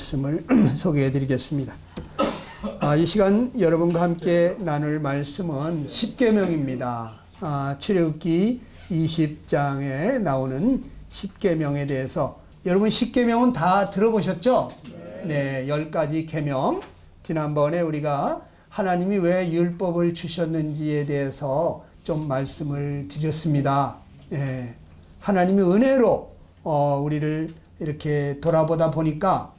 말씀을 소개해 드리겠습니다. 이 시간 여러분과 함께 나눌 말씀은 십계명입니다. 출애굽기 20장에 나오는 십계명에 대해서 여러분 십계명은 다 들어보셨죠? 네, 10가지 계명. 지난번에 우리가 하나님이 왜 율법을 주셨는지에 대해서 좀 말씀을 드렸습니다. 네, 하나님이 은혜로 우리를 이렇게 돌아보다 보니까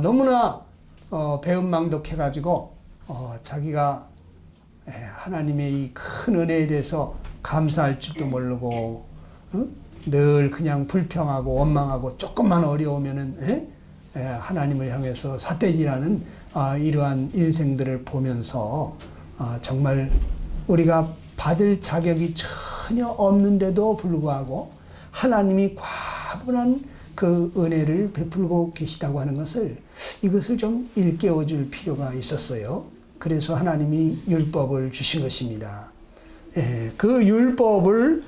너무나 배은망덕해가지고 자기가 하나님의 이 큰 은혜에 대해서 감사할 줄도 모르고 늘 그냥 불평하고 원망하고 조금만 어려우면은 하나님을 향해서 삿대질하는 이러한 인생들을 보면서 정말 우리가 받을 자격이 전혀 없는데도 불구하고 하나님이 과분한 그 은혜를 베풀고 계시다고 하는 것을 이것을 좀 일깨워 줄 필요가 있었어요. 그래서 하나님이 율법을 주신 것입니다. 그 율법을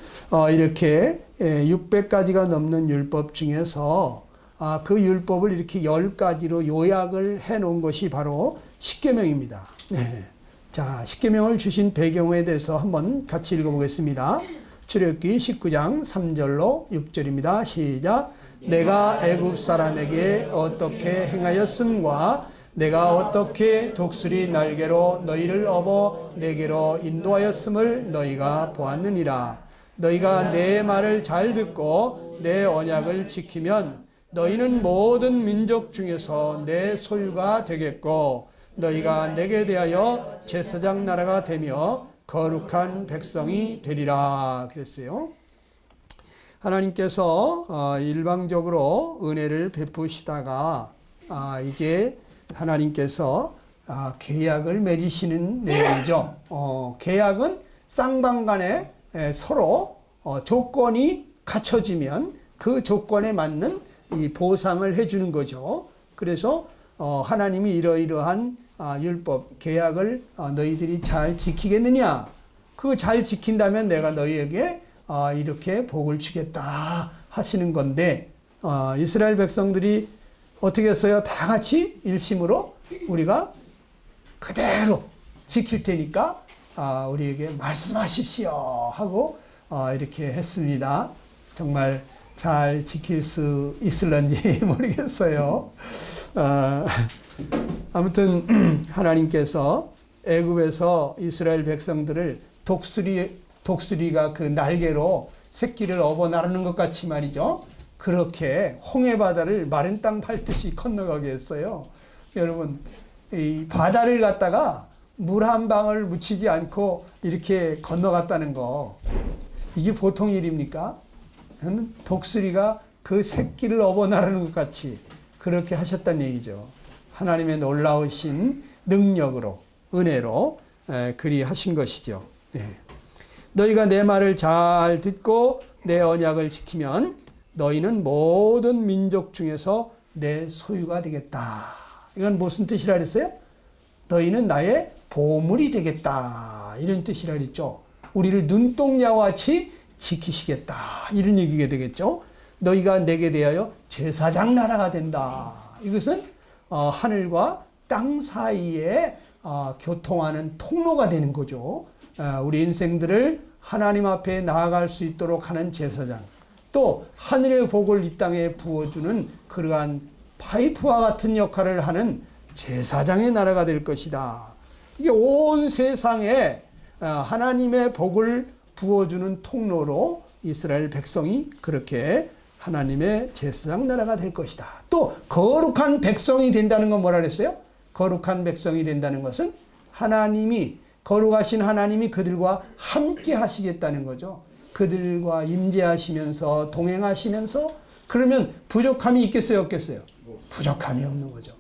이렇게 600가지가 넘는 율법 중에서 그 율법을 이렇게 10가지로 요약을 해 놓은 것이 바로 십계명입니다. 자, 십계명을 주신 배경에 대해서 한번 같이 읽어보겠습니다. 출애굽기 19장 3절로 6절입니다. 시작. 내가 애굽 사람에게 어떻게 행하였음과 내가 어떻게 독수리 날개로 너희를 업어 내게로 인도하였음을 너희가 보았느니라. 너희가 내 말을 잘 듣고 내 언약을 지키면 너희는 모든 민족 중에서 내 소유가 되겠고 너희가 내게 대하여 제사장 나라가 되며 거룩한 백성이 되리라 그랬어요. 하나님께서 일방적으로 은혜를 베푸시다가 이제 하나님께서 계약을 맺으시는 내용이죠. 계약은 쌍방간에 서로 조건이 갖춰지면 그 조건에 맞는 이 보상을 해주는 거죠. 그래서 하나님이 이러이러한 율법, 계약을 너희들이 잘 지키겠느냐? 그거 잘 지킨다면 내가 너희에게 이렇게 복을 주겠다 하시는 건데 이스라엘 백성들이 어떻게 했어요? 다 같이 일심으로 우리가 그대로 지킬 테니까 우리에게 말씀하십시오 하고 이렇게 했습니다. 정말 잘 지킬 수 있을런지 모르겠어요. 아무튼 하나님께서 애굽에서 이스라엘 백성들을 독수리가 그 날개로 새끼를 업어 나르는 것 같이 말이죠. 그렇게 홍해 바다를 마른 땅 밟듯이 건너가게 했어요. 여러분, 이 바다를 갖다가 물 한 방울 묻히지 않고 이렇게 건너갔다는 거, 이게 보통 일입니까? 독수리가 그 새끼를 업어 나르는 것 같이 그렇게 하셨다는 얘기죠. 하나님의 놀라우신 능력으로, 은혜로 그리 하신 것이죠. 너희가 내 말을 잘 듣고 내 언약을 지키면 너희는 모든 민족 중에서 내 소유가 되겠다. 이건 무슨 뜻이라 그랬어요? 너희는 나의 보물이 되겠다. 이런 뜻이라 그랬죠. 우리를 눈동자와 같이 지키시겠다. 이런 얘기가 되겠죠. 너희가 내게 대하여 제사장 나라가 된다. 이것은 하늘과 땅 사이에 교통하는 통로가 되는 거죠. 우리 인생들을 하나님 앞에 나아갈 수 있도록 하는 제사장, 또 하늘의 복을 이 땅에 부어주는 그러한 파이프와 같은 역할을 하는 제사장의 나라가 될 것이다. 이게 온 세상에 하나님의 복을 부어주는 통로로 이스라엘 백성이 그렇게 하나님의 제사장 나라가 될 것이다. 또 거룩한 백성이 된다는 건 뭐라 그랬어요? 거룩한 백성이 된다는 것은 거룩하신 하나님이 그들과 함께 하시겠다는 거죠. 그들과 임재하시면서 동행하시면서, 그러면 부족함이 있겠어요, 없겠어요? 부족함이 없는 거죠.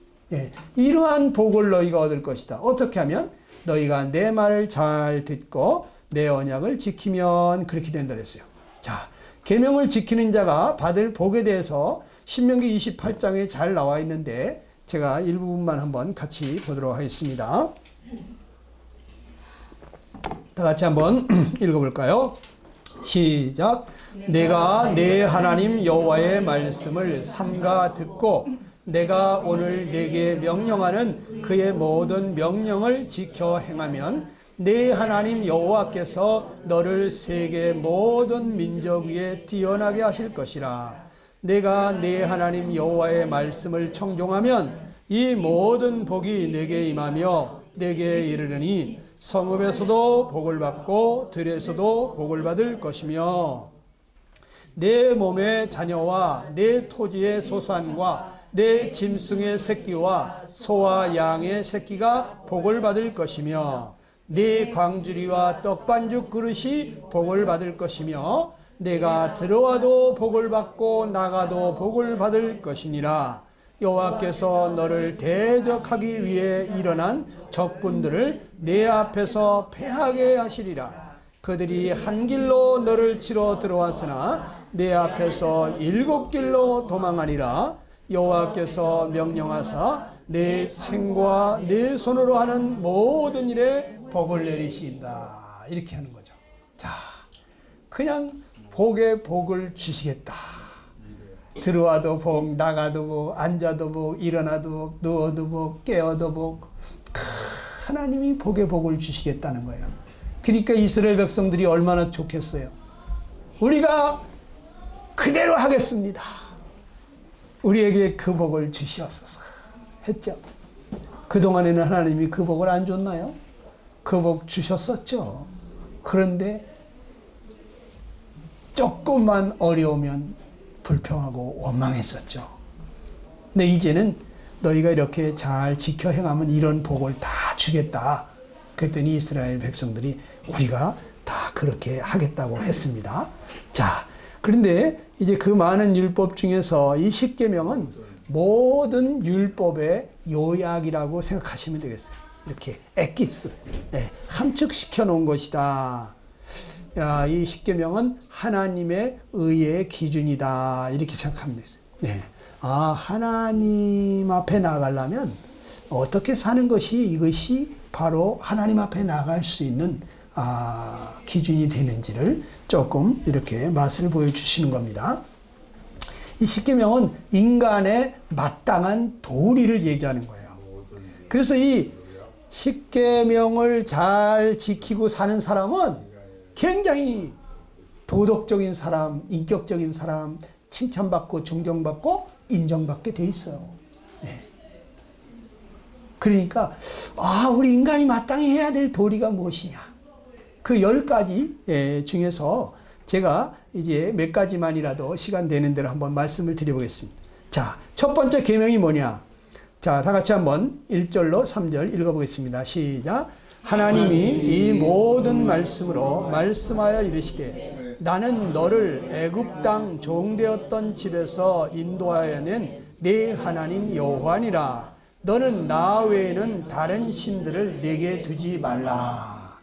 이러한 복을 너희가 얻을 것이다. 어떻게 하면? 너희가 내 말을 잘 듣고 내 언약을 지키면 그렇게 된다 그랬어요. 자, 계명을 지키는 자가 받을 복에 대해서 신명기 28장에 잘 나와 있는데 제가 일부분만 한번 같이 보도록 하겠습니다. 다 같이 한번 읽어볼까요? 시작. 내가 내 하나님 여호와의 말씀을 삼가 듣고 내가 오늘 네게 명령하는 그의 모든 명령을 지켜 행하면 네 하나님 여호와께서 너를 세계 모든 민족 위에 뛰어나게 하실 것이라. 내가 네 하나님 여호와의 말씀을 청종하면 이 모든 복이 내게 임하며 내게 이르르니 성읍에서도 복을 받고 들에서도 복을 받을 것이며 내 몸의 자녀와 내 토지의 소산과 내 짐승의 새끼와 소와 양의 새끼가 복을 받을 것이며 네 광주리와 떡반죽 그릇이 복을 받을 것이며 내가 들어와도 복을 받고 나가도 복을 받을 것이니라. 여호와께서 너를 대적하기 위해 일어난 적군들을 내 앞에서 패하게 하시리라. 그들이 한 길로 너를 치러 들어왔으나 내 앞에서 7길로 도망하니라. 여호와께서 명령하사 내 챙과 내 손으로 하는 모든 일에 복을 내리신다. 이렇게 하는 거죠. 자, 그냥 복에 복을 주시겠다. 들어와도 복, 나가도 복, 앉아도 복, 일어나도 복, 누워도 복, 깨어도 복. 하나님이 복에 복을 주시겠다는 거예요. 그러니까 이스라엘 백성들이 얼마나 좋겠어요. 우리가 그대로 하겠습니다. 우리에게 그 복을 주시옵소서 했죠. 그동안에는 하나님이 그 복을 안 줬나요? 그 복 주셨었죠. 그런데 조금만 어려우면 불평하고 원망했었죠. 근데 이제는 너희가 이렇게 잘 지켜 행하면 이런 복을 다 주겠다. 그랬더니 이스라엘 백성들이 우리가 다 그렇게 하겠다고 했습니다. 자, 그런데 이제 그 많은 율법 중에서 이 십계명은 모든 율법의 요약이라고 생각하시면 되겠어요. 이렇게 엑기스, 함축시켜 놓은 것이다. 야, 이 십계명은 하나님의 의의 기준이다. 이렇게 생각하면 되겠어요. 네. 아, 하나님 앞에 나가려면 어떻게 사는 것이 이것이 바로 하나님 앞에 나갈 수 있는 기준이 되는지를 조금 이렇게 맛을 보여주시는 겁니다. 이 십계명은 인간의 마땅한 도리를 얘기하는 거예요. 그래서 이 십계명을 잘 지키고 사는 사람은 굉장히 도덕적인 사람, 인격적인 사람, 칭찬받고 존경받고 인정받게 돼 있어요. 네. 그러니까 우리 인간이 마땅히 해야 될 도리가 무엇이냐? 그 10가지 중에서 제가 이제 몇 가지만이라도 시간 되는 대로 한번 말씀을 드려보겠습니다. 자, 첫 번째 계명이 뭐냐? 자, 다 같이 한번 1절로 3절 읽어보겠습니다. 시작. 하나님이 이 모든 말씀으로 말씀하여 이르시되 나는 너를 애굽 땅 종되었던 집에서 인도하여 낸 네 하나님 여호와니라. 너는 나 외에는 다른 신들을 내게 두지 말라.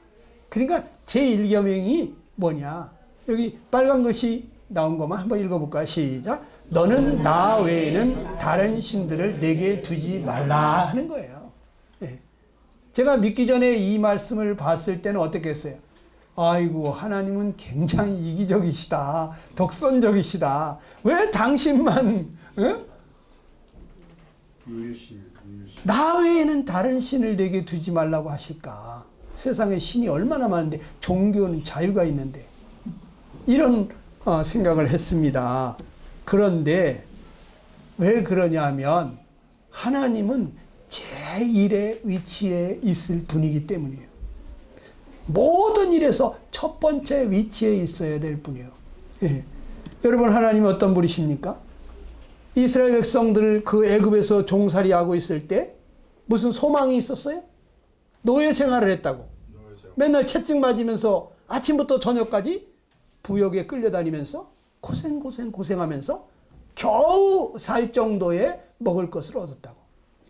그러니까 제1계명이 뭐냐? 여기 빨간 글씨 나온 것만 한번 읽어볼까요? 시작. 너는 나 외에는 다른 신들을 내게 두지 말라 하는 거예요. 네. 제가 믿기 전에 이 말씀을 봤을 때는 어떻게 했어요? 아이고, 하나님은 굉장히 이기적이시다. 독선적이시다. 왜 당신만 나 외에는 다른 신을 내게 두지 말라고 하실까? 세상에 신이 얼마나 많은데, 종교는 자유가 있는데, 이런 생각을 했습니다. 그런데 왜 그러냐 하면 하나님은 제1의 위치에 있을 분이기 때문이에요. 모든 일에서 첫 번째 위치에 있어야 될 분이에요. 예. 여러분, 하나님이 어떤 분이십니까? 이스라엘 백성들 그 애굽에서 종살이하고 있을 때 무슨 소망이 있었어요? 노예 생활을 했다고. 맨날 채찍 맞으면서 아침부터 저녁까지 부역에 끌려다니면서 고생하면서 겨우 살 정도의 먹을 것을 얻었다고.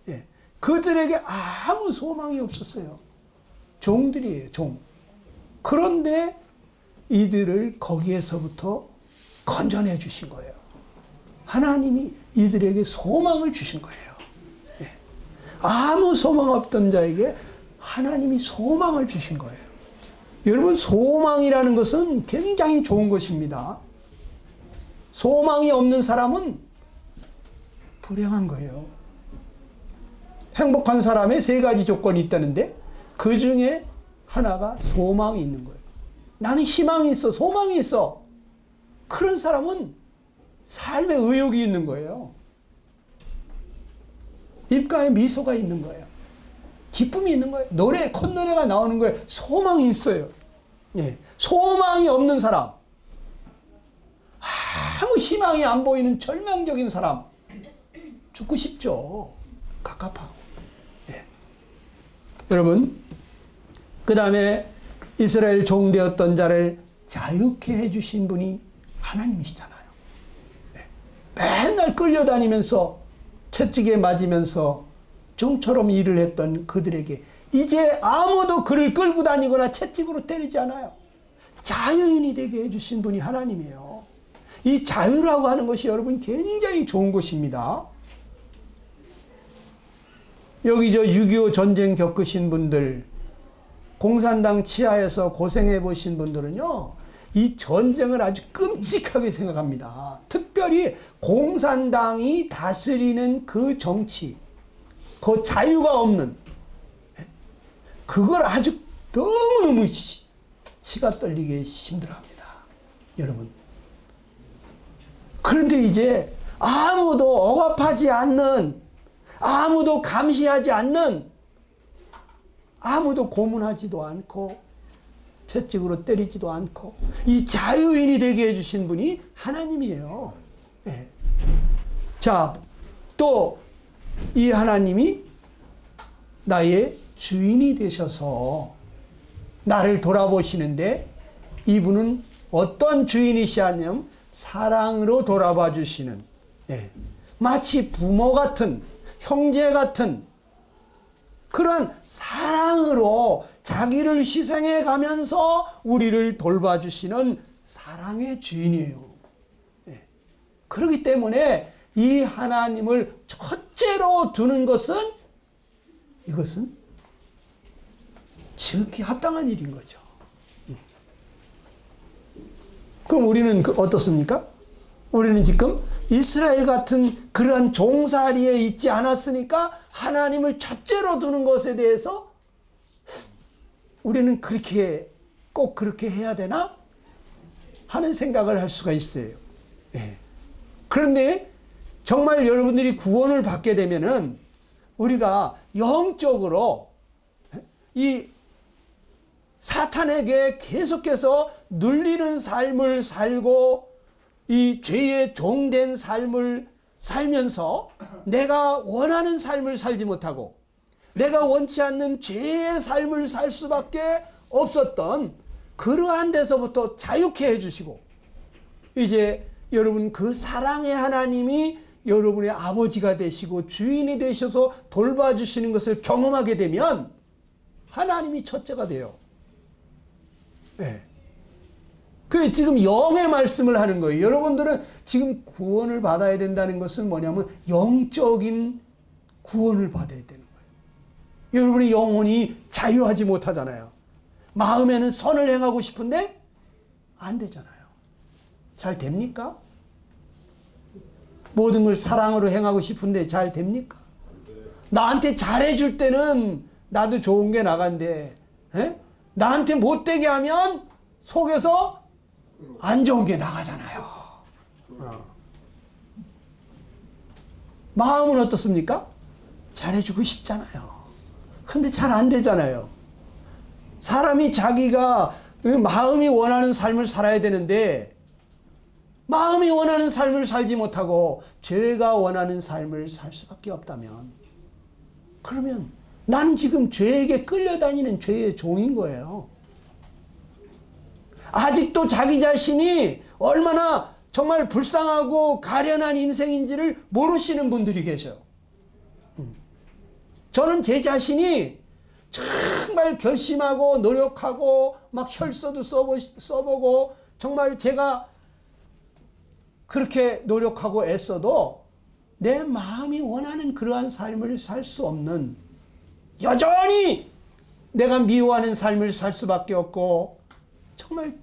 예. 그들에게 아무 소망이 없었어요. 종들이에요, 종. 그런데 이들을 거기에서부터 건져내 주신 거예요. 하나님이 이들에게 소망을 주신 거예요. 예. 아무 소망 없던 자에게 하나님이 소망을 주신 거예요. 여러분, 소망이라는 것은 굉장히 좋은 것입니다. 소망이 없는 사람은 불행한 거예요. 행복한 사람의 세 가지 조건이 있다는데 그 중에 하나가 소망이 있는 거예요. 나는 희망이 있어, 소망이 있어. 그런 사람은 삶에 의욕이 있는 거예요. 입가에 미소가 있는 거예요. 기쁨이 있는 거예요. 노래, 콧노래가 나오는 거예요. 소망이 있어요. 예. 소망이 없는 사람, 아무 희망이 안 보이는 절망적인 사람, 죽고 싶죠. 갑갑하고. 예. 여러분, 그 다음에 이스라엘 종되었던 자를 자유케 해주신 분이 하나님이시잖아요. 예. 맨날 끌려다니면서 채찍에 맞으면서 종처럼 일을 했던 그들에게 이제 아무도 그를 끌고 다니거나 채찍으로 때리지 않아요. 자유인이 되게 해주신 분이 하나님이에요. 이 자유라고 하는 것이 여러분 굉장히 좋은 것입니다. 여기 6.25 전쟁 겪으신 분들, 공산당 치하에서 고생해 보신 분들은요, 이 전쟁을 아주 끔찍하게 생각합니다. 특별히 공산당이 다스리는 그 정치, 그 자유가 없는, 그걸 아주 너무너무 치가 떨리게 힘들어합니다. 여러분. 그런데 이제 아무도 억압하지 않는, 아무도 감시하지 않는, 아무도 고문하지도 않고 채찍으로 때리지도 않고 이 자유인이 되게 해주신 분이 하나님이에요. 네. 자, 또 이 하나님이 나의 주인이 되셔서 나를 돌아보시는데 이분은 어떤 주인이시냐면 사랑으로 돌아봐 주시는, 예, 마치 부모 같은, 형제 같은 그런 사랑으로 자기를 희생해 가면서 우리를 돌봐주시는 사랑의 주인이에요. 예. 그렇기 때문에 이 하나님을 첫째로 두는 것은, 이것은 지극히 합당한 일인 거죠. 그럼 우리는 어떻습니까? 우리는 지금 이스라엘 같은 그러한 종살이에 있지 않았으니까 하나님을 첫째로 두는 것에 대해서 우리는 꼭 그렇게 해야 되나? 하는 생각을 할 수가 있어요. 네. 그런데 정말 여러분들이 구원을 받게 되면은 우리가 영적으로 이 사탄에게 계속해서 눌리는 삶을 살고 이 죄의 종된 삶을 살면서 내가 원하는 삶을 살지 못하고 내가 원치 않는 죄의 삶을 살 수밖에 없었던 그러한 데서부터 자유케 해주시고 이제 여러분 그 사랑의 하나님이 여러분의 아버지가 되시고 주인이 되셔서 돌봐주시는 것을 경험하게 되면 하나님이 첫째가 돼요. 네. 그 지금 영의 말씀을 하는 거예요. 여러분들은 지금 구원을 받아야 된다는 것은 뭐냐면 영적인 구원을 받아야 되는 거예요. 여러분의 영혼이 자유하지 못하잖아요. 마음에는 선을 행하고 싶은데 안 되잖아요. 잘 됩니까? 모든 걸 사랑으로 행하고 싶은데 잘 됩니까? 나한테 잘해줄 때는 나도 좋은 게 나간대. 에? 나한테 못되게 하면 속에서 안 좋은 게 나가잖아요. 마음은 어떻습니까? 잘해주고 싶잖아요. 근데 잘 안 되잖아요. 사람이 자기가 마음이 원하는 삶을 살아야 되는데 마음이 원하는 삶을 살지 못하고 죄가 원하는 삶을 살 수밖에 없다면 그러면 나는 지금 죄에게 끌려다니는 죄의 종인 거예요. 아직도 자기 자신이 얼마나 정말 불쌍하고 가련한 인생인지를 모르시는 분들이 계셔요. 저는 제 자신이 정말 결심하고 노력하고 막 혈서도 써보고 정말 제가 그렇게 노력하고 애써도 내 마음이 원하는 그러한 삶을 살 수 없는 여전히 내가 미워하는 삶을 살 수밖에 없고 정말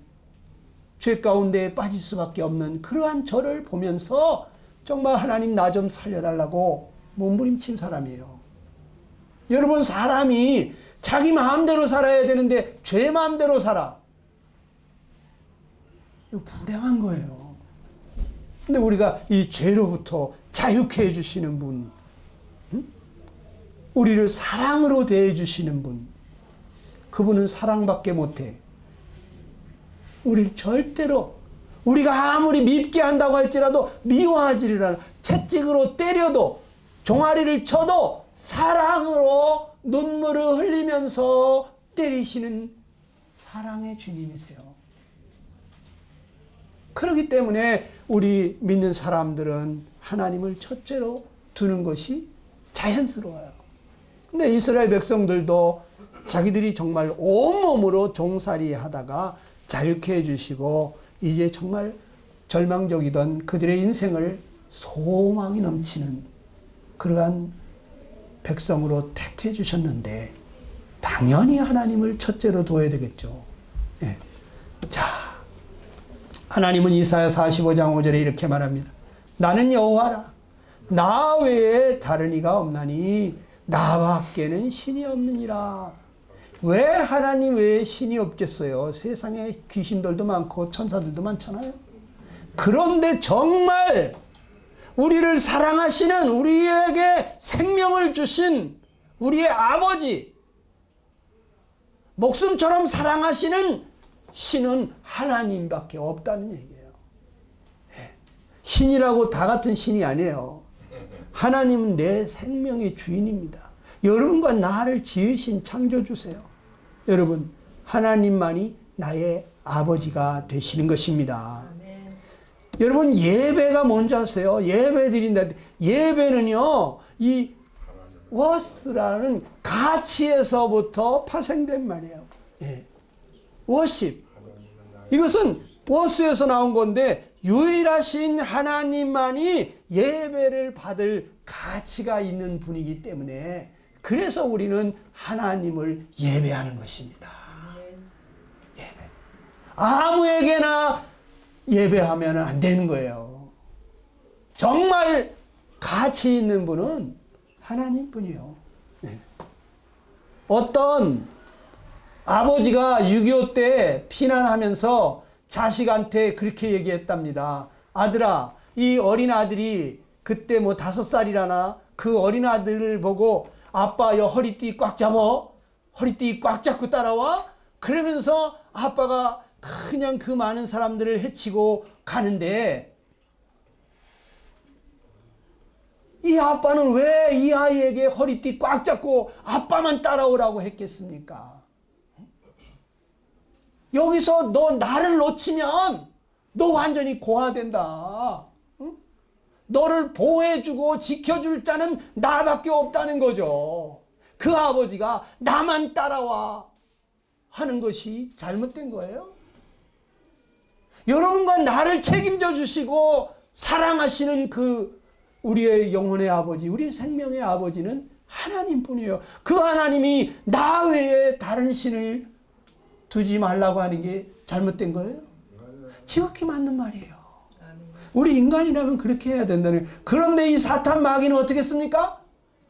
죄 가운데 빠질 수밖에 없는 그러한 저를 보면서 정말 하나님 나 좀 살려달라고 몸부림친 사람이에요. 여러분, 사람이 자기 마음대로 살아야 되는데 죄 마음대로 살아. 이거 불행한 거예요. 근데 우리가 이 죄로부터 자유케 해주시는 분, 우리를 사랑으로 대해주시는 분, 그분은 사랑밖에 못해. 우리를 절대로, 우리가 아무리 밉게 한다고 할지라도 미워하지를 않아. 채찍으로 때려도, 종아리를 쳐도 사랑으로 눈물을 흘리면서 때리시는 사랑의 주님이세요. 그렇기 때문에 우리 믿는 사람들은 하나님을 첫째로 두는 것이 자연스러워요. 근데 이스라엘 백성들도 자기들이 정말 온몸으로 종살이 하다가 자유케 해주시고 이제 정말 절망적이던 그들의 인생을 소망이 넘치는 그러한 백성으로 택해 주셨는데 당연히 하나님을 첫째로 둬야 되겠죠. 예. 자, 하나님은 이사야 45장 5절에 이렇게 말합니다. 나는 여호와라. 나 외에 다른 이가 없나니 나밖에는 신이 없느니라. 왜 하나님 외에 신이 없겠어요? 세상에 귀신들도 많고 천사들도 많잖아요. 그런데 정말 우리를 사랑하시는, 우리에게 생명을 주신 우리의 아버지, 목숨처럼 사랑하시는 신은 하나님밖에 없다는 얘기예요. 신이라고 다 같은 신이 아니에요. 하나님은 내 생명의 주인입니다. 여러분과 나를 지으신 창조주세요. 여러분, 하나님만이 나의 아버지가 되시는 것입니다. 여러분, 예배가 뭔지 아세요? 예배 드린다. 예배는요, 이 워스라는 가치에서부터 파생된 말이에요. 예. 워십. 이것은 워스에서 나온 건데, 유일하신 하나님만이 예배를 받을 가치가 있는 분이기 때문에, 그래서 우리는 하나님을 예배하는 것입니다. 예배. 아무에게나 예배하면 안 되는 거예요. 정말 가치 있는 분은 하나님 뿐이요. 네. 어떤 아버지가 6.25 때 피난하면서 자식한테 그렇게 얘기했답니다. 아들아, 이 어린아들이 그때 뭐 5살이라나 그 어린아들을 보고 아빠 여 허리띠 꽉 잡어. 허리띠 꽉 잡고 따라와. 그러면서 아빠가 그냥 그 많은 사람들을 해치고 가는데 이 아빠는 왜 이 아이에게 허리띠 꽉 잡고 아빠만 따라오라고 했겠습니까? 여기서 너 나를 놓치면 너 완전히 고아된다. 너를 보호해주고 지켜줄 자는 나밖에 없다는 거죠. 그 아버지가 나만 따라와 하는 것이 잘못된 거예요. 여러분과 나를 책임져 주시고 사랑하시는 그 우리의 영혼의 아버지, 우리의 생명의 아버지는 하나님뿐이에요. 그 하나님이 나 외에 다른 신을 두지 말라고 하는 게 잘못된 거예요? 지극히 맞는 말이에요. 우리 인간이라면 그렇게 해야 된다는. 그런데 이 사탄 마귀는 어떻게 했습니까?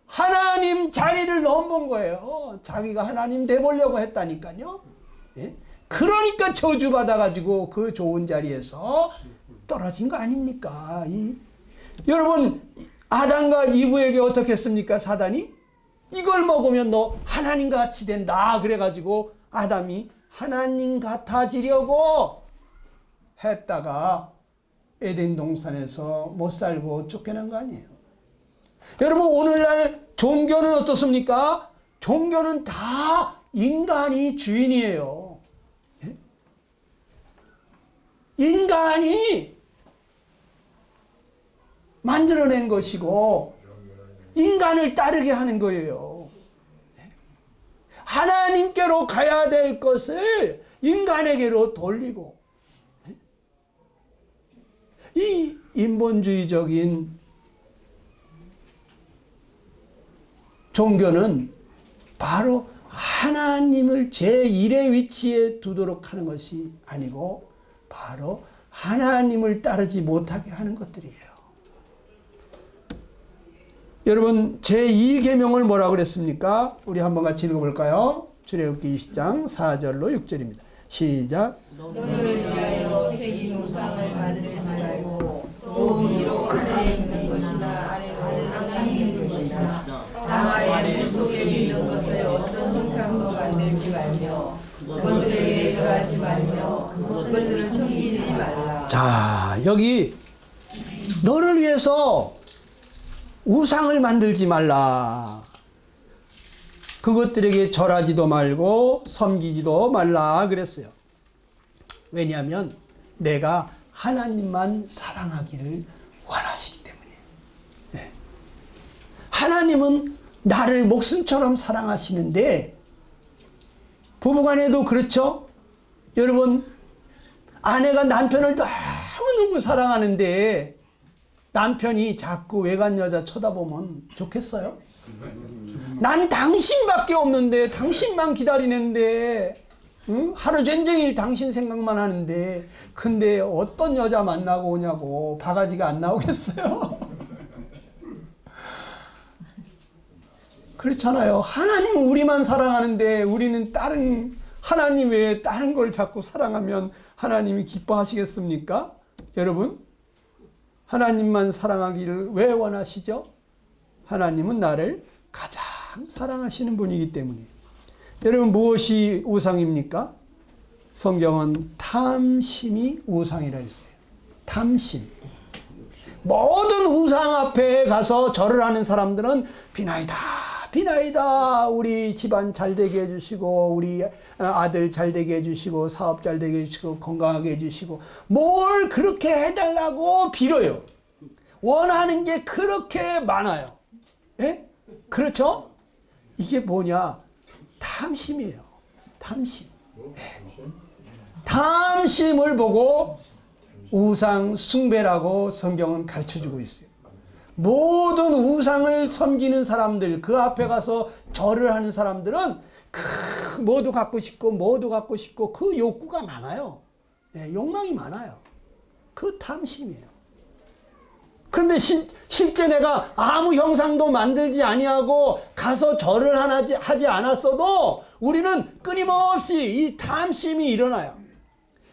하나님 자리를 넘본 거예요. 자기가 하나님 돼보려고 했다니까요. 예? 그러니까 저주받아가지고 그 좋은 자리에서 떨어진 거 아닙니까? 여러분, 아담과 이브에게 어떻게 했습니까? 사단이? 이걸 먹으면 너 하나님과 같이 된다. 그래가지고 아담이 하나님 같아지려고 했다가 에덴 동산에서 못 살고 쫓겨난 거 아니에요. 여러분, 오늘날 종교는 어떻습니까? 종교는 다 인간이 주인이에요. 예? 인간이 만들어낸 것이고 인간을 따르게 하는 거예요. 하나님께로 가야 될 것을 인간에게로 돌리고, 이 인본주의적인 종교는 바로 하나님을 제1의 위치에 두도록 하는 것이 아니고 바로 하나님을 따르지 못하게 하는 것들이에요. 여러분 제2계명을 뭐라고 그랬습니까? 우리 한번 같이 읽어볼까요? 출애굽기 20장 4절로 6절입니다. 시작. 너를 위하여 새긴 우상을 만들지 말고 또 위로 하늘에 있는 것이나 아래로 땅에 있는 것이나 땅 아래 물 속에 있는 것을 어떤 형상도 만들지 말며 그것들에게 절하지 말며 그것들을 섬기지 말라. 자, 여기 너를 위해서 우상을 만들지 말라. 그것들에게 절하지도 말고 섬기지도 말라 그랬어요. 왜냐하면 내가 하나님만 사랑하기를 원하시기 때문이에요. 네. 하나님은 나를 목숨처럼 사랑하시는데, 부부간에도 그렇죠? 여러분, 아내가 남편을 너무너무 사랑하는데 남편이 자꾸 외간 여자 쳐다보면 좋겠어요? 난 당신밖에 없는데, 당신만 기다리는데, 응? 하루 종일 당신 생각만 하는데, 근데 어떤 여자 만나고 오냐고 바가지가 안 나오겠어요? 그렇잖아요. 하나님은 우리만 사랑하는데 우리는 다른 하나님 외에 다른 걸 자꾸 사랑하면 하나님이 기뻐하시겠습니까? 여러분, 하나님만 사랑하기를 왜 원하시죠? 하나님은 나를 가장 사랑하시는 분이기 때문이에요. 여러분, 무엇이 우상입니까? 성경은 탐심이 우상이라 했어요. 탐심. 모든 우상 앞에 가서 절을 하는 사람들은 비나이다, 비나이다. 우리 집안 잘 되게 해주시고, 우리 아들 잘 되게 해주시고, 사업 잘 되게 해주시고, 건강하게 해주시고, 뭘 그렇게 해달라고 빌어요. 원하는 게 그렇게 많아요. 예? 그렇죠? 이게 뭐냐? 탐심이에요. 탐심. 네. 탐심을 보고 우상 숭배라고 성경은 가르쳐주고 있어요. 모든 우상을 섬기는 사람들, 그 앞에 가서 절을 하는 사람들은 뭐도 갖고 싶고 뭐도 갖고 싶고 그 욕구가 많아요. 네, 욕망이 많아요. 그 탐심이에요. 그런데 실제 내가 아무 형상도 만들지 아니하고 가서 절을 하지 않았어도 우리는 끊임없이 이 탐심이 일어나요.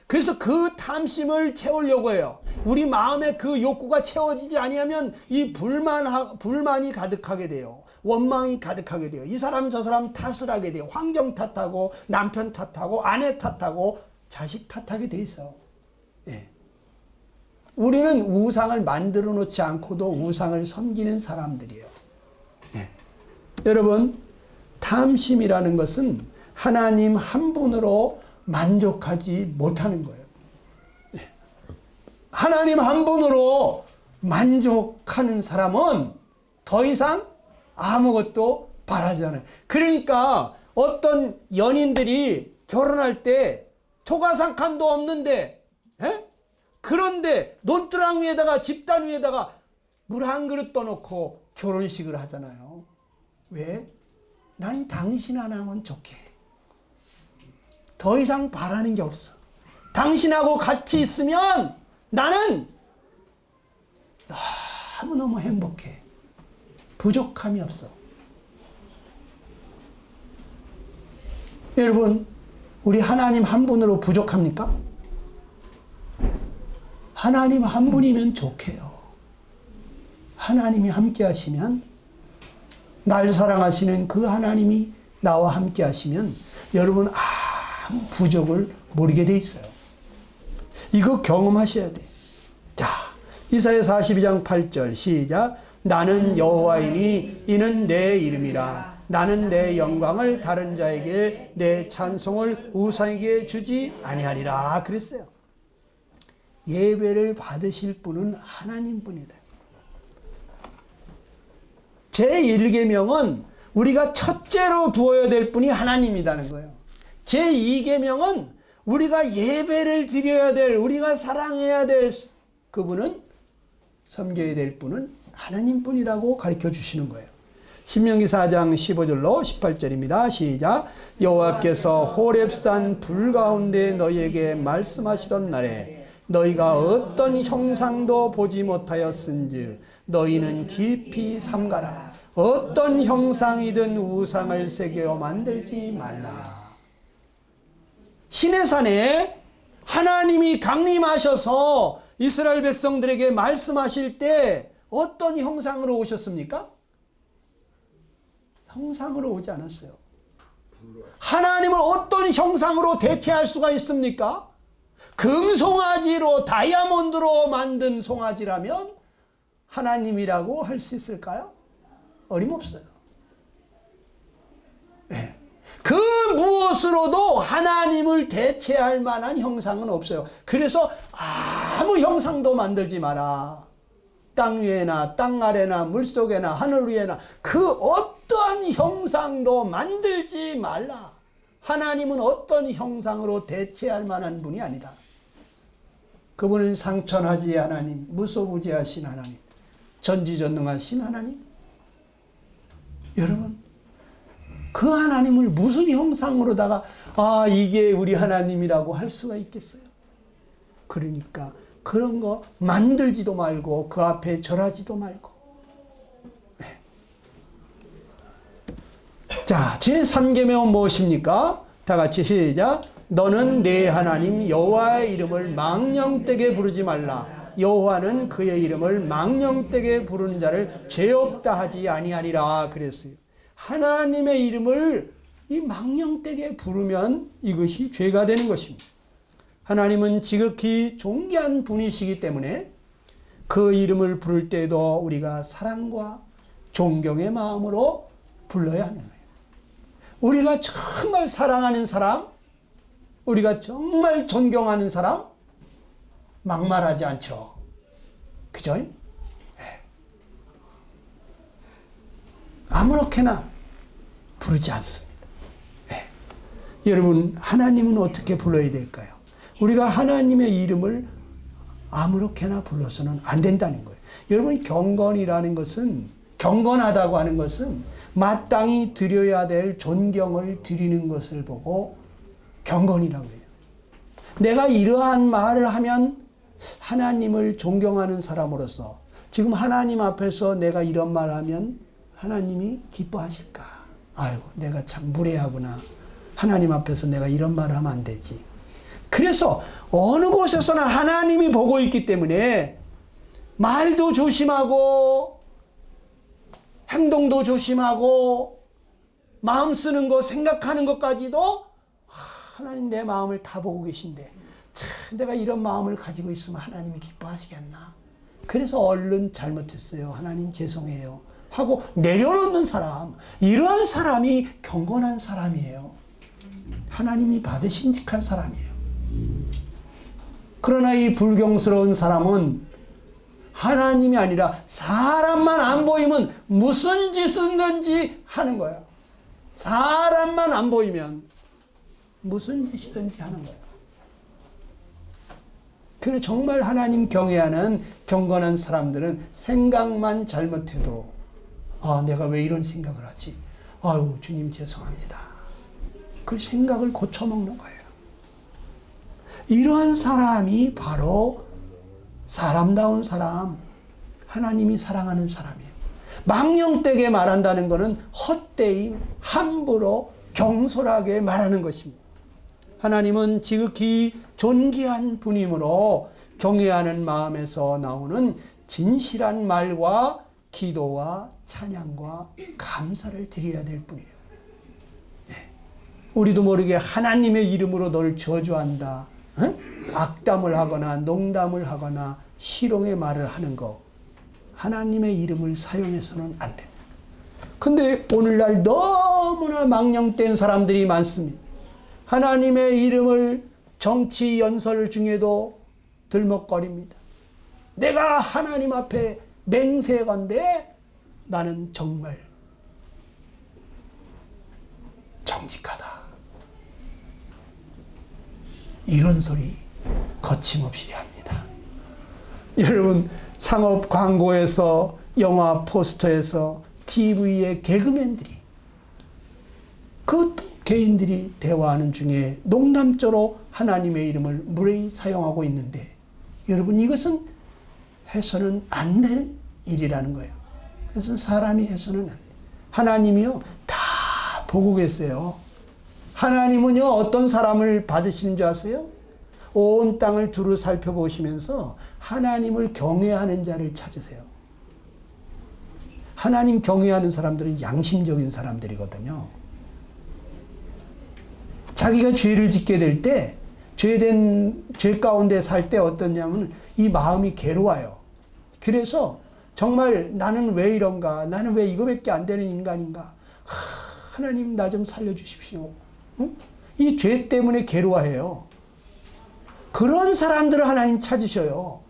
그래서 그 탐심을 채우려고 해요. 우리 마음에 그 욕구가 채워지지 아니하면 이 불만이 가득하게 돼요. 원망이 가득하게 돼요. 이 사람 저 사람 탓을 하게 돼요. 환경 탓하고 남편 탓하고 아내 탓하고 자식 탓하게 돼 있어요. 예. 우리는 우상을 만들어 놓지 않고도 우상을 섬기는 사람들이에요. 예. 여러분, 탐심이라는 것은 하나님 한 분으로 만족하지 못하는 거예요. 예. 하나님 한 분으로 만족하는 사람은 더 이상 아무것도 바라지 않아요. 그러니까 어떤 연인들이 결혼할 때 토가상칸도 없는데, 예? 그런데 논두랑 위에다가 집단 위에다가 물 한 그릇 떠놓고 결혼식을 하잖아요. 왜? 난 당신 하나면 좋게. 더 이상 바라는 게 없어. 당신하고 같이 있으면 나는 너무너무 행복해. 부족함이 없어. 여러분, 우리 하나님 한 분으로 부족합니까? 하나님 한 분이면 좋게요. 하나님이 함께 하시면, 날 사랑하시는 그 하나님이 나와 함께 하시면 여러분 아무 부족을 모르게 돼 있어요. 이거 경험하셔야 돼. 자, 이사야 42장 8절 시작. 나는 여호와이니 이는 내 이름이라. 나는 내 영광을 다른 자에게, 내 찬송을 우상에게 주지 아니하리라 그랬어요. 예배를 받으실 분은 하나님뿐이다. 제1계명은 우리가 첫째로 두어야 될 분이 하나님이라는 거예요. 제2계명은 우리가 예배를 드려야 될, 우리가 사랑해야 될 그분은, 섬겨야 될 분은 하나님뿐이라고 가르쳐 주시는 거예요. 신명기 4장 15절로 18절입니다. 시작. 여호와께서 호렙산 불 가운데 너희에게 말씀하시던 날에 너희가 어떤 형상도 보지 못하였은즉 너희는 깊이 삼가라. 어떤 형상이든 우상을 새겨 만들지 말라. 시내산에 하나님이 강림하셔서 이스라엘 백성들에게 말씀하실 때 어떤 형상으로 오셨습니까? 형상으로 오지 않았어요. 하나님을 어떤 형상으로 대체할 수가 있습니까? 금송아지로 다이아몬드로 만든 송아지라면 하나님이라고 할 수 있을까요? 어림없어요. 네. 그 무엇으로도 하나님을 대체할 만한 형상은 없어요. 그래서 아무 형상도 만들지 마라. 땅 위에나 땅 아래나 물속에나 하늘 위에나 그 어떤 형상도 만들지 말라. 하나님은 어떤 형상으로 대체할 만한 분이 아니다. 그분은 상천하지 하나님, 무소부지하신 하나님, 전지전능하신 하나님. 여러분, 그 하나님을 무슨 형상으로다가 이게 우리 하나님이라고 할 수가 있겠어요? 그러니까 그런 거 만들지도 말고 그 앞에 절하지도 말고. 네. 자, 제3계명은 무엇입니까? 다 같이 시작. 너는 내 하나님 여호와의 이름을 망령되게 부르지 말라. 여호와는 그의 이름을 망령되게 부르는 자를 죄 없다 하지 아니하리라 그랬어요. 하나님의 이름을 이 망령되게 부르면 이것이 죄가 되는 것입니다. 하나님은 지극히 존귀한 분이시기 때문에 그 이름을 부를 때도 우리가 사랑과 존경의 마음으로 불러야 하는 거예요. 우리가 정말 사랑하는 사람, 우리가 정말 존경하는 사람 막말하지 않죠. 그죠? 네. 아무렇게나 부르지 않습니다. 네. 여러분, 하나님은 어떻게 불러야 될까요? 우리가 하나님의 이름을 아무렇게나 불러서는 안 된다는 거예요. 여러분, 경건이라는 것은, 경건하다고 하는 것은 마땅히 드려야 될 존경을 드리는 것을 보고 경건이라고 해요. 내가 이러한 말을 하면 하나님을 존경하는 사람으로서 지금 하나님 앞에서 내가 이런 말을 하면 하나님이 기뻐하실까? 아이고, 내가 참 무례하구나. 하나님 앞에서 내가 이런 말을 하면 안 되지. 그래서 어느 곳에서나 하나님이 보고 있기 때문에 말도 조심하고 행동도 조심하고 마음 쓰는 것, 생각하는 것까지도 하나님 내 마음을 다 보고 계신데 참 내가 이런 마음을 가지고 있으면 하나님이 기뻐하시겠나. 그래서 얼른 잘못했어요. 하나님 죄송해요 하고 내려놓는 사람, 이러한 사람이 경건한 사람이에요. 하나님이 받으심직한 사람이에요. 그러나 이 불경스러운 사람은 하나님이 아니라 사람만 안 보이면 무슨 짓이든지 하는 거예요. 사람만 안 보이면 무슨 짓이든지 하는 거예요. 그래서 정말 하나님 경외하는 경건한 사람들은 생각만 잘못해도 내가 왜 이런 생각을 하지? 아유, 주님 죄송합니다. 그 생각을 고쳐먹는 거예요. 이러한 사람이 바로 사람다운 사람, 하나님이 사랑하는 사람이에요. 망령되게 말한다는 것은 헛되이 함부로 경솔하게 말하는 것입니다. 하나님은 지극히 존귀한 분이므로 경외하는 마음에서 나오는 진실한 말과 기도와 찬양과 감사를 드려야 될 뿐이에요. 네. 우리도 모르게 하나님의 이름으로 너를 저주한다, 악담을 하거나 농담을 하거나 희롱의 말을 하는 거, 하나님의 이름을 사용해서는 안 됩니다. 근데 오늘날 너무나 망령된 사람들이 많습니다. 하나님의 이름을 정치 연설 중에도 들먹거립니다. 내가 하나님 앞에 맹세건대 나는 정말 정직하다. 이런 소리 거침없이 합니다. 여러분, 상업 광고에서, 영화 포스터에서, TV의 개그맨들이, 그것도 개인들이 대화하는 중에 농담조로 하나님의 이름을 무례히 사용하고 있는데, 여러분, 이것은 해서는 안 될 일이라는 거예요. 그래서 사람이 해서는 안 돼요. 하나님이요 다 보고 계세요. 하나님은요 어떤 사람을 받으시는 줄 아세요? 온 땅을 두루 살펴보시면서 하나님을 경외하는 자를 찾으세요. 하나님 경외하는 사람들은 양심적인 사람들이거든요. 자기가 죄를 짓게 될 때, 죄 가운데 살 때 어떠냐면 이 마음이 괴로워요. 그래서 정말 나는 왜 이런가? 나는 왜 이거밖에 안 되는 인간인가? 하나님 나 좀 살려주십시오. 응? 이 죄 때문에 괴로워해요. 그런 사람들을 하나님 찾으셔요.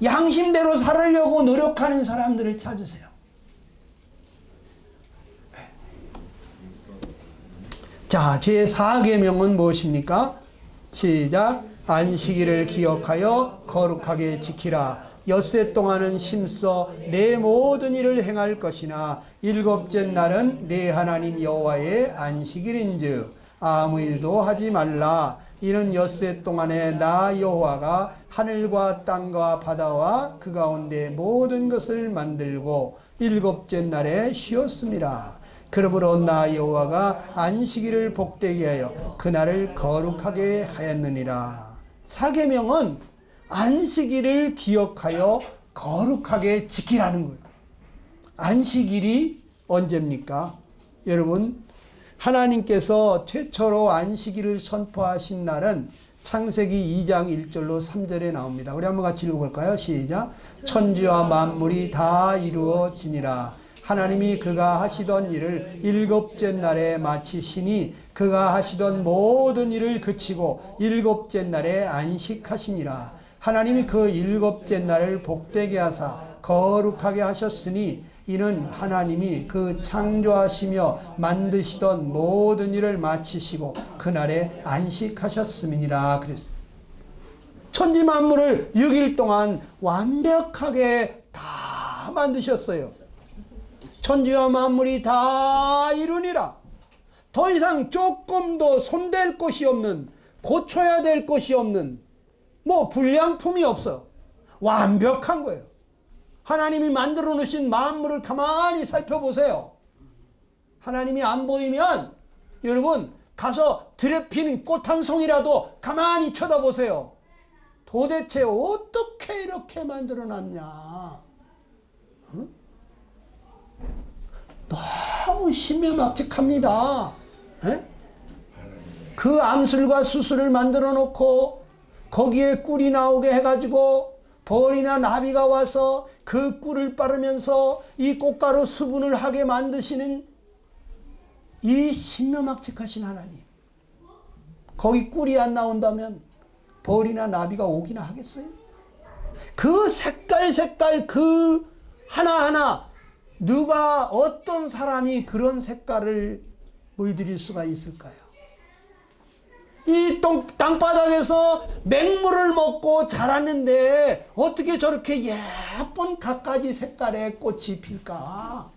양심대로 살으려고 노력하는 사람들을 찾으세요. 자, 제4계명은 무엇입니까? 시작. 안식일을 기억하여 거룩하게 지키라. 엿새 동안은 힘써 내 모든 일을 행할 것이나 일곱째 날은 내 하나님 여호와의 안식일인즉 아무 일도 하지 말라. 이는 엿새 동안에 나 여호와가 하늘과 땅과 바다와 그 가운데 모든 것을 만들고 일곱째 날에 쉬었습니다. 그러므로 나 여호와가 안식일을 복되게 하여 그날을 거룩하게 하였느니라. 사계명은 안식일을 기억하여 거룩하게 지키라는 거예요. 안식일이 언제입니까? 여러분, 하나님께서 최초로 안식일을 선포하신 날은 창세기 2장 1절로 3절에 나옵니다. 우리 한번 같이 읽어볼까요? 시작. 천지와 만물이 다 이루어지니라. 하나님이 그가 하시던 일을 일곱째 날에 마치시니 그가 하시던 모든 일을 그치고 일곱째 날에 안식하시니라. 하나님이 그 일곱째 날을 복되게 하사 거룩하게 하셨으니 이는 하나님이 그 창조하시며 만드시던 모든 일을 마치시고 그날에 안식하셨음이니라. 그랬어요. 천지 만물을 6일 동안 완벽하게 다 만드셨어요. 천지와 만물이 다 이루니라. 더 이상 조금도 손댈 것이 없는, 고쳐야 될 것이 없는 불량품이 없어. 완벽한 거예요. 하나님이 만들어 놓으신 만물을 가만히 살펴보세요. 하나님이 안 보이면 여러분 가서 들에 피는 꽃 한 송이라도 가만히 쳐다보세요. 도대체 어떻게 이렇게 만들어 놨냐? 응? 너무 신묘막측합니다. 에? 그 암술과 수술을 만들어 놓고 거기에 꿀이 나오게 해가지고 벌이나 나비가 와서 그 꿀을 빨으면서 이 꽃가루 수분을 하게 만드시는 이 신묘막측하신 하나님. 거기 꿀이 안 나온다면 벌이나 나비가 오기나 하겠어요? 그 색깔 그 하나하나 누가 어떤 사람이 그런 색깔을 물들일 수가 있을까요? 이 땅바닥에서 맹물을 먹고 자랐는데 어떻게 저렇게 예쁜 갖가지 색깔의 꽃이 필까?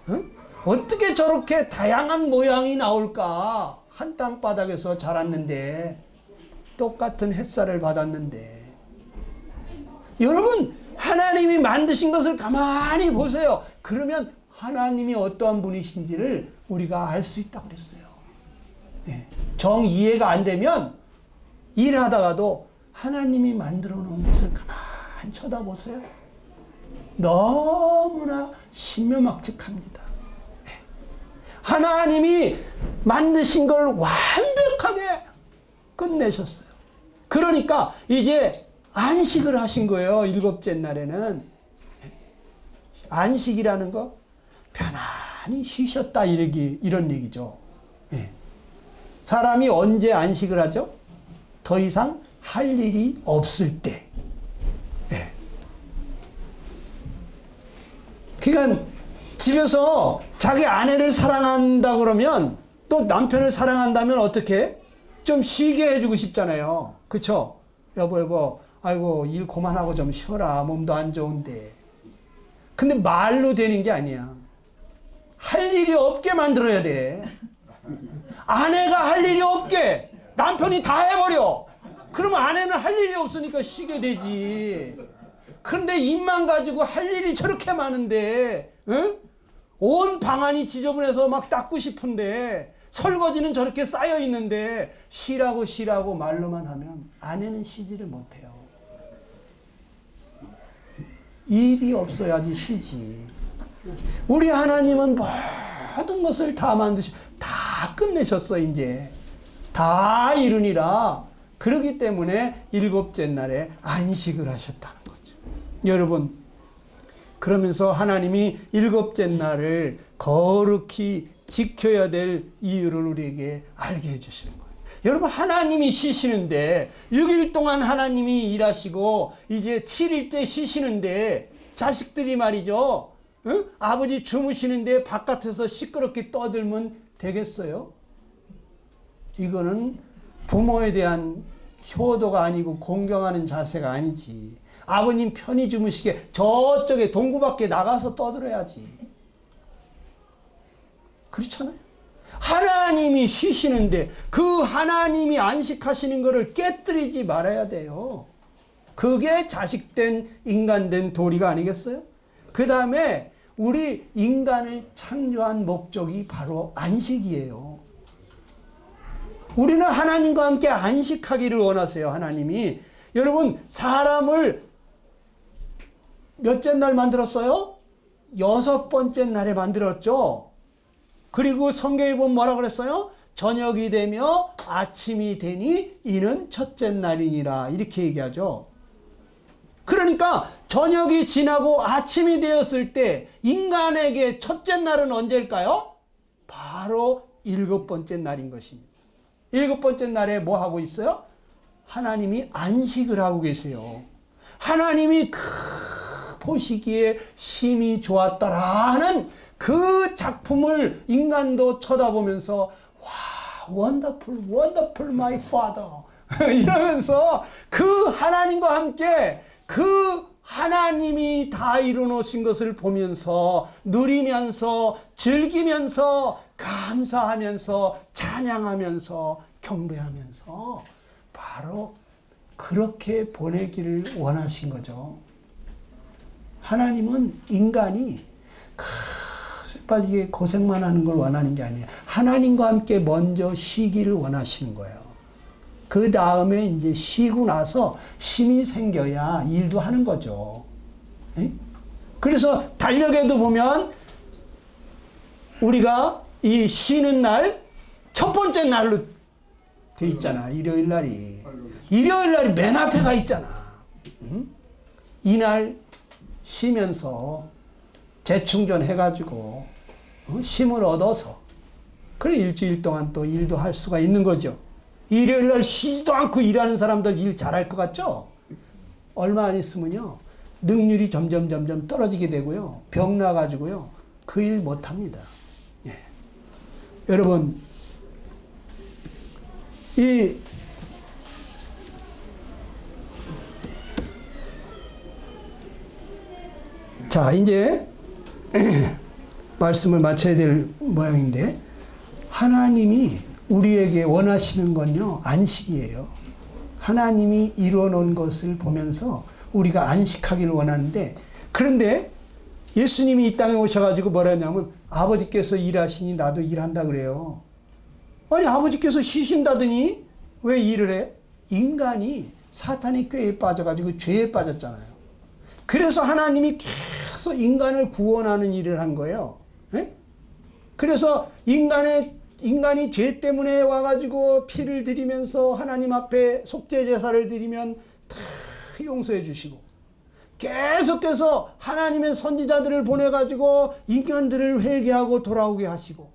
응? 어떻게 저렇게 다양한 모양이 나올까? 한 땅바닥에서 자랐는데 똑같은 햇살을 받았는데. 여러분, 하나님이 만드신 것을 가만히 보세요. 그러면 하나님이 어떠한 분이신지를 우리가 알 수 있다고 그랬어요. 네. 정 이해가 안 되면 일하다가도 하나님이 만들어 놓은 것을 가만히 쳐다보세요. 너무나 신묘막측합니다. 네. 하나님이 만드신 걸 완벽하게 끝내셨어요. 그러니까 이제 안식을 하신 거예요. 일곱째 날에는. 안식이라는 거 편안히 쉬셨다 이런 얘기죠. 네. 사람이 언제 안식을 하죠? 더 이상 할 일이 없을 때. 네. 그러니까 집에서 자기 아내를 사랑한다 그러면 또 남편을 사랑한다면 어떻게? 좀 쉬게 해주고 싶잖아요. 그쵸? 여보 아이고 일 그만하고 좀 쉬어라. 몸도 안 좋은데. 근데 말로 되는 게 아니야. 할 일이 없게 만들어야 돼. 아내가 할 일이 없게 남편이 다 해버려. 그러면 아내는 할 일이 없으니까 쉬게 되지. 그런데 입만 가지고 할 일이 저렇게 많은데, 응? 온 방안이 지저분해서 막 닦고 싶은데, 설거지는 저렇게 쌓여 있는데, 쉬라고 말로만 하면 아내는 쉬지를 못해요. 일이 없어야지 쉬지. 우리 하나님은 모든 것을 다 다 끝내셨어, 이제. 다 이루니라. 그러기 때문에 일곱째 날에 안식을 하셨다는 거죠. 여러분, 그러면서 하나님이 일곱째 날을 거룩히 지켜야 될 이유를 우리에게 알게 해주시는 거예요. 여러분, 하나님이 쉬시는데 6일 동안 하나님이 일하시고 이제 7일째 쉬시는데 자식들이 말이죠, 응? 아버지 주무시는데 바깥에서 시끄럽게 떠들면 되겠어요? 이거는 부모에 대한 효도가 아니고 공경하는 자세가 아니지. 아버님 편히 주무시게 저쪽에 동구 밖에 나가서 떠들어야지. 그렇잖아요. 하나님이 쉬시는데 그 하나님이 안식하시는 것을 깨뜨리지 말아야 돼요. 그게 자식된 인간된 도리가 아니겠어요? 그 다음에 우리 인간을 창조한 목적이 바로 안식이에요. 우리는 하나님과 함께 안식하기를 원하세요. 하나님이. 여러분, 사람을 몇째 날 만들었어요? 6번째 날에 만들었죠. 그리고 성경에 보면 뭐라 그랬어요? 저녁이 되며 아침이 되니 이는 첫째 날이니라, 이렇게 얘기하죠. 그러니까 저녁이 지나고 아침이 되었을 때 인간에게 첫째 날은 언제일까요? 바로 7번째 날인 것입니다. 7번째 날에 뭐 하고 있어요? 하나님이 안식을 하고 계세요. 하나님이 보시기에 심히 좋았더라 하는 그 작품을 인간도 쳐다보면서 와, wonderful, wonderful my father 이러면서 그 하나님과 함께 그 하나님이 다 이루어놓으신 것을 보면서 누리면서 즐기면서 감사하면서 찬양하면서 경배하면서 바로 그렇게 보내기를 원하신 거죠. 하나님은 인간이 빠지게 고생만 하는 걸 원하는 게 아니에요. 하나님과 함께 먼저 쉬기를 원하시는 거예요. 그 다음에 이제 쉬고 나서 힘이 생겨야 일도 하는 거죠. 에? 그래서 달력에도 보면 우리가 이 쉬는 날 첫 번째 날로 돼 있잖아. 일요일 날이. 일요일 날이 맨 앞에 가 있잖아. 응? 이날 쉬면서 재충전 해가지고 힘을 얻어서 그래 일주일 동안 또 일도 할 수가 있는 거죠. 일요일 날 쉬지도 않고 일하는 사람들 일 잘할 것 같죠? 얼마 안 있으면요 능률이 점점 떨어지게 되고요, 병 나가지고요 그 일 못합니다. 예. 여러분, 자 이제 말씀을 마쳐야 될 모양인데, 하나님이 우리에게 원하시는 건요 안식이에요. 하나님이 이루어 놓은 것을 보면서 우리가 안식하기를 원하는데, 그런데 예수님이 이 땅에 오셔가지고 뭐라 했냐면 아버지께서 일하시니 나도 일한다 그래요. 아니 아버지께서 쉬신다더니 왜 일을 해? 인간이 사탄의 꾀에 빠져가지고 죄에 빠졌잖아요. 그래서 하나님이 계속 인간을 구원하는 일을 한 거예요. 네? 그래서 인간이 죄 때문에 와가지고 피를 드리면서 하나님 앞에 속죄 제사를 드리면 다 용서해 주시고, 계속해서 하나님의 선지자들을 보내가지고 인간들을 회개하고 돌아오게 하시고,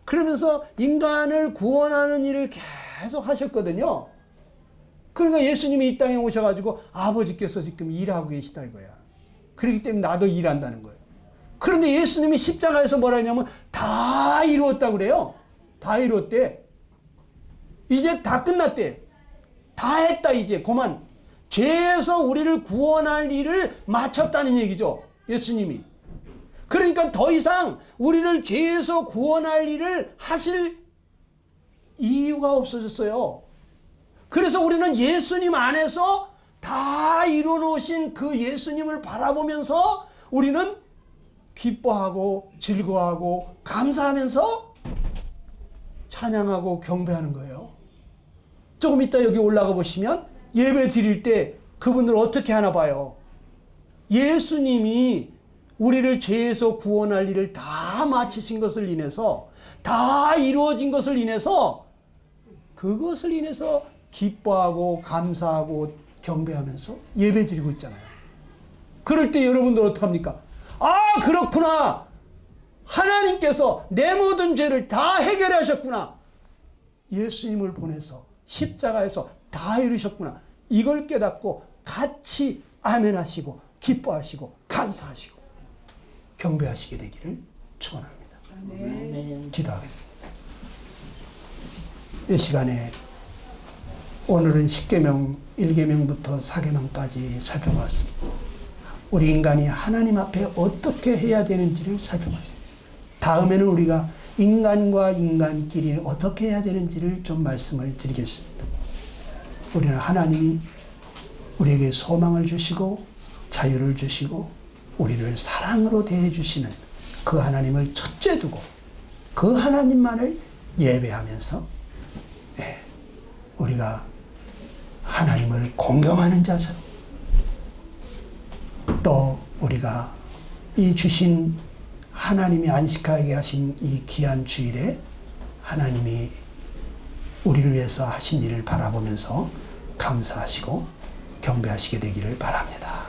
그러면서 인간을 구원하는 일을 계속 하셨거든요. 그러니까 예수님이 이 땅에 오셔가지고 아버지께서 지금 일하고 계시다 이거야. 그렇기 때문에 나도 일한다는 거예요. 그런데 예수님이 십자가에서 뭐라 했냐면 다 이루었다고 그래요. 다 이루었대. 이제 다 끝났대. 다 했다 이제 그만. 죄에서 우리를 구원할 일을 마쳤다는 얘기죠. 예수님이. 그러니까 더 이상 우리를 죄에서 구원할 일을 하실 이유가 없어졌어요. 그래서 우리는 예수님 안에서 다 이루어놓으신 그 예수님을 바라보면서 우리는 기뻐하고 즐거워하고 감사하면서 찬양하고 경배하는 거예요. 조금 이따 여기 올라가 보시면 예배 드릴 때 그분들 어떻게 하나 봐요. 예수님이 우리를 죄에서 구원할 일을 다 마치신 것을 인해서, 다 이루어진 것을 인해서, 그것을 인해서 기뻐하고 감사하고 경배하면서 예배 드리고 있잖아요. 그럴 때 여러분들 어떡합니까? 아, 그렇구나. 하나님께서 내 모든 죄를 다 해결하셨구나. 예수님을 보내서 십자가에서 다 이루셨구나. 이걸 깨닫고 같이 아멘하시고 기뻐하시고 감사하시고 경배하시게 되기를 축원합니다. 아멘. 기도하겠습니다. 이 시간에 오늘은 10계명 1계명부터 4계명까지 살펴봤습니다. 우리 인간이 하나님 앞에 어떻게 해야 되는지를 살펴봤습니다. 다음에는 우리가 인간과 인간끼리 어떻게 해야 되는지를 좀 말씀을 드리겠습니다. 우리는 하나님이 우리에게 소망을 주시고 자유를 주시고 우리를 사랑으로 대해주시는 그 하나님을 첫째 두고 그 하나님만을 예배하면서 우리가 하나님을 공경하는 자세로, 또 우리가 이 주신 하나님이 안식하게 하신 이 귀한 주일에 하나님이 우리를 위해서 하신 일을 바라보면서 감사하시고 경배하시게 되기를 바랍니다.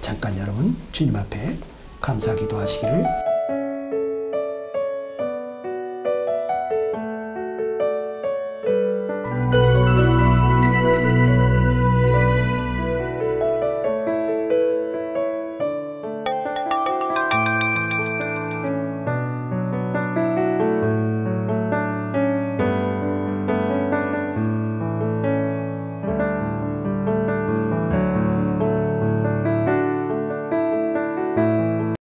잠깐 여러분 주님 앞에 감사 기도하시기를